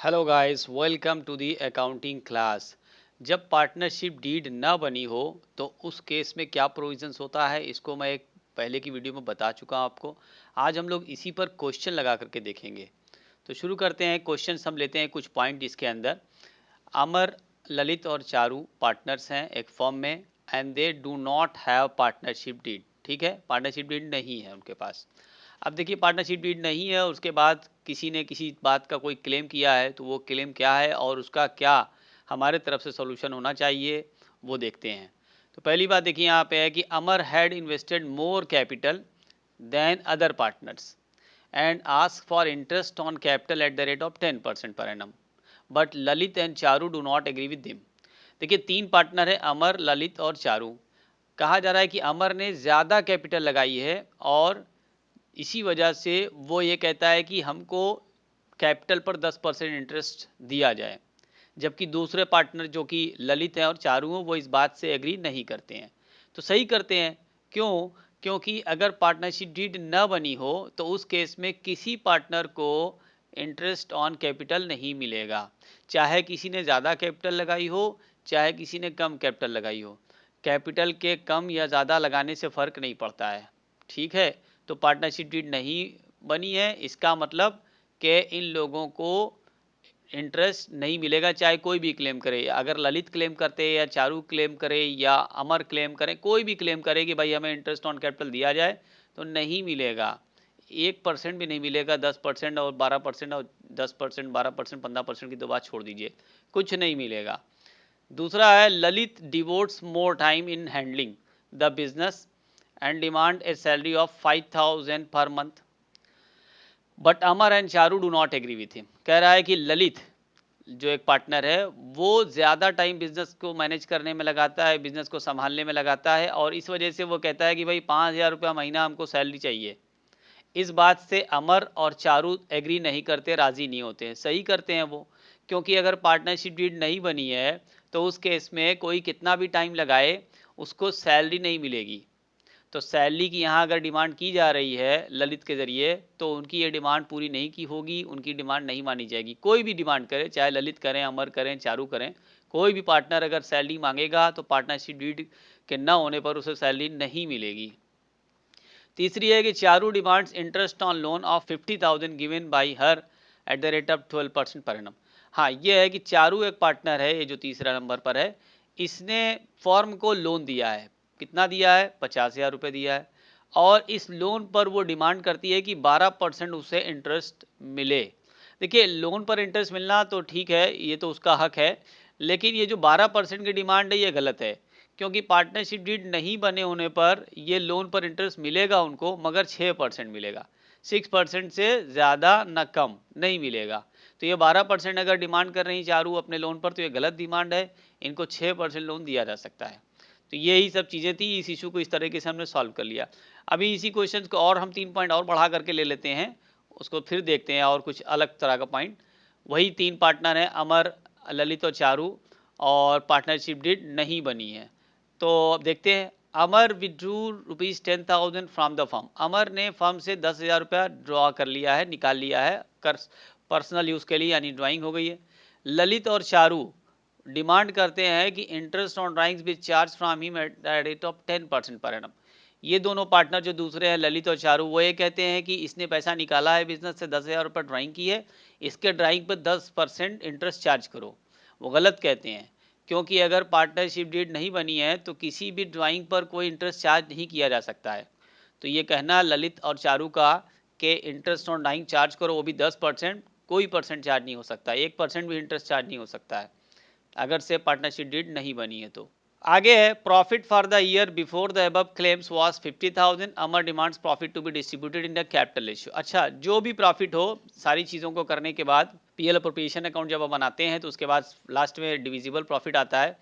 Hello guys, welcome to the accounting class. जब partnership deed ना बनी हो तो उस केस में क्या प्रोविजंस होता है, इसको मैं एक पहले की वीडियो में बता चुका हूं आपको। आज हम लोग इसी पर क्वेश्चन लगा करके देखेंगे। तो शुरू करते हैं। क्वेश्चन हम लेते हैं कुछ पॉइंट इसके अंदर। अमर, ललित और चारू पार्टनर्स हैं एक फर्म में and they do not have partnership deed. ठीक है, पार्टनरशिप डीड नहीं है उनके पास। अब देखिए, पार्टनरशिप डीड नहीं है, उसके बाद किसी ने किसी बात का कोई क्लेम किया है, तो वो क्लेम क्या है और उसका क्या हमारे तरफ से सॉल्यूशन होना चाहिए वो देखते हैं। तो पहली बात देखिए यहाँ पे है कि Amar had invested more capital than other partners and ask for interest on capital at the rate of 10% per annum. But Lalit and Charu do not agree with them. देखिए, तीन पार्टनर है, अमर, ललित और चारू। कहा जा रहा है कि अमर ने ज़्यादा कैपिटल लगाई है और इसी वजह से वो ये कहता है कि हमको कैपिटल पर 10% इंटरेस्ट दिया जाए, जबकि दूसरे पार्टनर जो कि ललित हैं और चारू हैं वो इस बात से एग्री नहीं करते हैं। तो सही करते हैं। क्यों? क्योंकि अगर पार्टनरशिप डीड न बनी हो तो उस केस में किसी पार्टनर को इंटरेस्ट ऑन कैपिटल नहीं मिलेगा, चाहे किसी ने ज़्यादा कैपिटल लगाई हो चाहे किसी ने कम कैपिटल लगाई हो। कैपिटल के कम या ज़्यादा लगाने से फ़र्क नहीं पड़ता है। ठीक है, तो पार्टनरशिप डीड नहीं बनी है, इसका मतलब कि इन लोगों को इंटरेस्ट नहीं मिलेगा, चाहे कोई भी क्लेम करे। अगर ललित क्लेम करते या चारू क्लेम करे या अमर क्लेम करें, कोई भी क्लेम करे कि भाई हमें इंटरेस्ट ऑन कैपिटल दिया जाए, तो नहीं मिलेगा। 1% भी नहीं मिलेगा। 10% और 12% और 10%, 12%, 15% की तो बात छोड़ दीजिए, कुछ नहीं मिलेगा। दूसरा है Lalit devotes more time in handling the business and demand a salary of 5,000 per month, but Amar and Charu do not agree with him. कह रहा है कि ललित जो एक पार्टनर है वो ज़्यादा टाइम बिजनेस को मैनेज करने में लगाता है, बिजनेस को संभालने में लगाता है, और इस वजह से वो कहता है कि भाई 5,000 रुपया महीना हमको सैलरी चाहिए। इस बात से अमर और चारू एग्री नहीं करते, राज़ी नहीं होते हैं। सही करते हैं वो, क्योंकि अगर पार्टनरशिप डीड नहीं बनी है तो उस केस में कोई कितना भी टाइम लगाए उसको सैलरी नहीं मिलेगी। तो सैलरी की यहाँ अगर डिमांड की जा रही है ललित के ज़रिए, तो उनकी ये डिमांड पूरी नहीं की होगी, उनकी डिमांड नहीं मानी जाएगी। कोई भी डिमांड करे, चाहे ललित करें, अमर करें, चारू करें, कोई भी पार्टनर अगर सैलरी मांगेगा तो पार्टनरशिप डीड के न होने पर उसे सैलरी नहीं मिलेगी। तीसरी है कि Charu demands interest on loan of 50,000 given by her at the rate of 12% per annum. हाँ, ये है कि चारू एक पार्टनर है, ये जो तीसरा नंबर पर है, इसने फॉर्म को लोन दिया है। कितना दिया है? 50,000 रुपये दिया है, और इस लोन पर वो डिमांड करती है कि 12% उसे इंटरेस्ट मिले। देखिए, लोन पर इंटरेस्ट मिलना तो ठीक है, ये तो उसका हक है, लेकिन ये जो 12% की डिमांड है ये गलत है, क्योंकि पार्टनरशिप डीड नहीं बने होने पर ये लोन पर इंटरेस्ट मिलेगा उनको, मगर 6% मिलेगा। 6% से ज़्यादा न कम नहीं मिलेगा। तो ये 12% अगर डिमांड कर रही चारू अपने लोन पर, तो ये गलत डिमांड है, इनको 6% लोन दिया जा सकता है। तो यही सब चीज़ें थी, इस इशू को इस तरीके से हमने सॉल्व कर लिया। अभी इसी क्वेश्चन को और हम 3 पॉइंट और बढ़ा करके ले लेते हैं, उसको फिर देखते हैं और कुछ अलग तरह का पॉइंट। वही 3 पार्टनर हैं, अमर, ललित और चारू, और पार्टनरशिप डीड नहीं बनी है। तो अब देखते हैं। अमर विड्रू ₹10,000 फ्रॉम द फर्म। अमर ने फर्म से 10,000 रुपया ड्रॉ कर लिया है, निकाल लिया है, कर पर्सनल यूज़ के लिए, यानी ड्राइंग हो गई है। ललित और चारू डिमांड करते हैं कि interest on drawings B charge from him at the rate of 10% per annum. ये दोनों पार्टनर जो दूसरे हैं, ललित और चारू, वो ये कहते हैं कि इसने पैसा निकाला है बिजनेस से, 10,000 रुपये ड्राइंग की है, इसके ड्राइंग पर 10% इंटरेस्ट चार्ज करो। वो गलत कहते हैं, क्योंकि अगर पार्टनरशिप डीड नहीं बनी है तो किसी भी ड्राइंग पर कोई इंटरेस्ट चार्ज नहीं किया जा सकता है। तो ये कहना ललित और चारू का कि इंटरेस्ट ऑन ड्राइंग चार्ज करो, वो भी 10%, कोई परसेंट चार्ज नहीं हो सकता, 1% भी इंटरेस्ट चार्ज नहीं हो सकता है अगर से पार्टनरशिप डीड नहीं बनी है तो। आगे है, profit for the year before the above claims was 50,000। Amar demands profit to be distributed in the capital ratio. अच्छा, जो भी प्रॉफिट हो, सारी चीज़ों को करने के बाद पीएल अप्रोप्रिएशन अकाउंट जब आप बनाते हैं तो उसके बाद लास्ट में डिविजिबल प्रॉफिट आता है।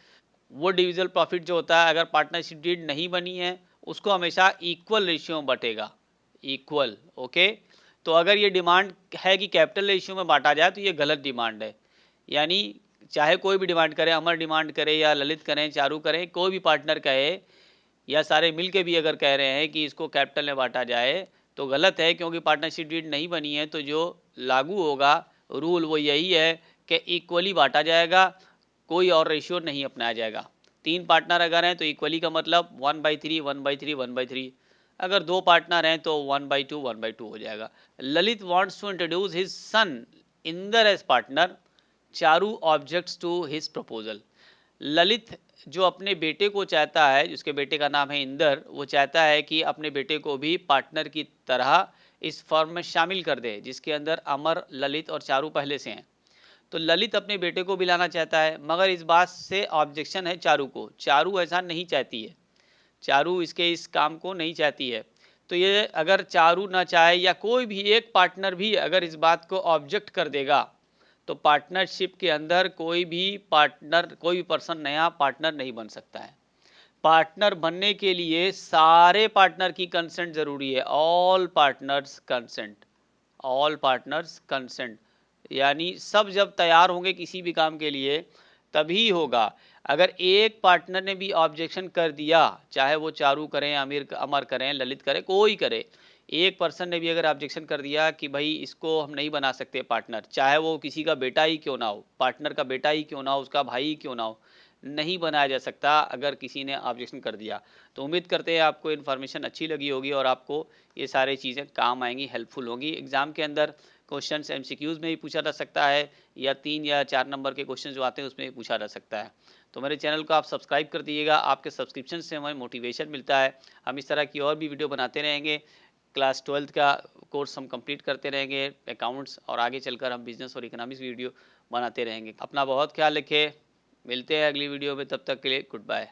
वो डिविजिबल प्रॉफिट जो होता है, अगर पार्टनरशिप डीड नहीं बनी है, उसको हमेशा इक्वल रेशियो में बटेगा, इक्वल। ओके, तो अगर ये डिमांड है कि कैपिटल रेशियो में बांटा जाए, तो ये गलत डिमांड है। यानी चाहे कोई भी डिमांड करे, अमर डिमांड करे या ललित करें, चारू करें, कोई भी पार्टनर कहे या सारे मिल के भी अगर कह रहे हैं कि इसको कैपिटल में बांटा जाए, तो गलत है, क्योंकि पार्टनरशिप डीड नहीं बनी है। तो जो लागू होगा रूल वो यही है कि इक्वली बांटा जाएगा, कोई और रेशियो नहीं अपनाया जाएगा। 3 पार्टनर अगर हैं तो इक्वली का मतलब 1/3, 1/3, 1/3। अगर 2 पार्टनर हैं तो 1/2, 1/2 हो जाएगा। Lalit wants to introduce his son Inder as partner, Charu objects to his proposal. Lalit जो अपने बेटे को चाहता है, जिसके बेटे का नाम है इंदर, वो चाहता है कि अपने बेटे को भी पार्टनर की तरह इस फर्म में शामिल कर दे, जिसके अंदर अमर, ललित और चारू पहले से हैं। तो ललित अपने बेटे को भी लाना चाहता है, मगर इस बात से ऑब्जेक्शन है चारू को। चारू ऐसा नहीं चाहती है, चारू इसके इस काम को नहीं चाहती है। तो ये अगर चारू ना चाहे या कोई भी एक पार्टनर भी अगर इस बात को ऑब्जेक्ट कर देगा, तो पार्टनरशिप के अंदर कोई भी पर्सन नया पार्टनर नहीं बन सकता है। पार्टनर बनने के लिए सारे पार्टनर की कंसेंट जरूरी है। All partners consent, all partners consent, यानी सब जब तैयार होंगे किसी भी काम के लिए तभी होगा। अगर एक पार्टनर ने भी ऑब्जेक्शन कर दिया, चाहे वो चारू करें, अमर करें, ललित करें, कोई करे, एक पर्सन ने भी अगर ऑब्जेक्शन कर दिया कि भाई इसको हम नहीं बना सकते पार्टनर, चाहे वो किसी का बेटा ही क्यों ना हो, पार्टनर का बेटा ही क्यों ना हो, उसका भाई ही क्यों ना हो, नहीं बनाया जा सकता अगर किसी ने ऑब्जेक्शन कर दिया। तो उम्मीद करते हैं आपको इन्फॉर्मेशन अच्छी लगी होगी और आपको ये सारी चीज़ें काम आएंगी, हेल्पफुल होंगी। एग्जाम के अंदर क्वेश्चंस एमसीक्यूज में भी पूछा जा सकता है, या 3 या 4 नंबर के क्वेश्चन जो आते हैं उसमें भी पूछा जा सकता है। तो मेरे चैनल को आप सब्सक्राइब कर दीजिएगा, आपके सब्सक्रिप्शन से हमें मोटिवेशन मिलता है। हम इस तरह की और भी वीडियो बनाते रहेंगे। क्लास 12th का कोर्स हम कंप्लीट करते रहेंगे, अकाउंट्स, और आगे चलकर हम बिजनेस और इकोनॉमिक्स वीडियो बनाते रहेंगे। अपना बहुत ख्याल रखें, मिलते हैं अगली वीडियो में, तब तक के लिए गुड बाय।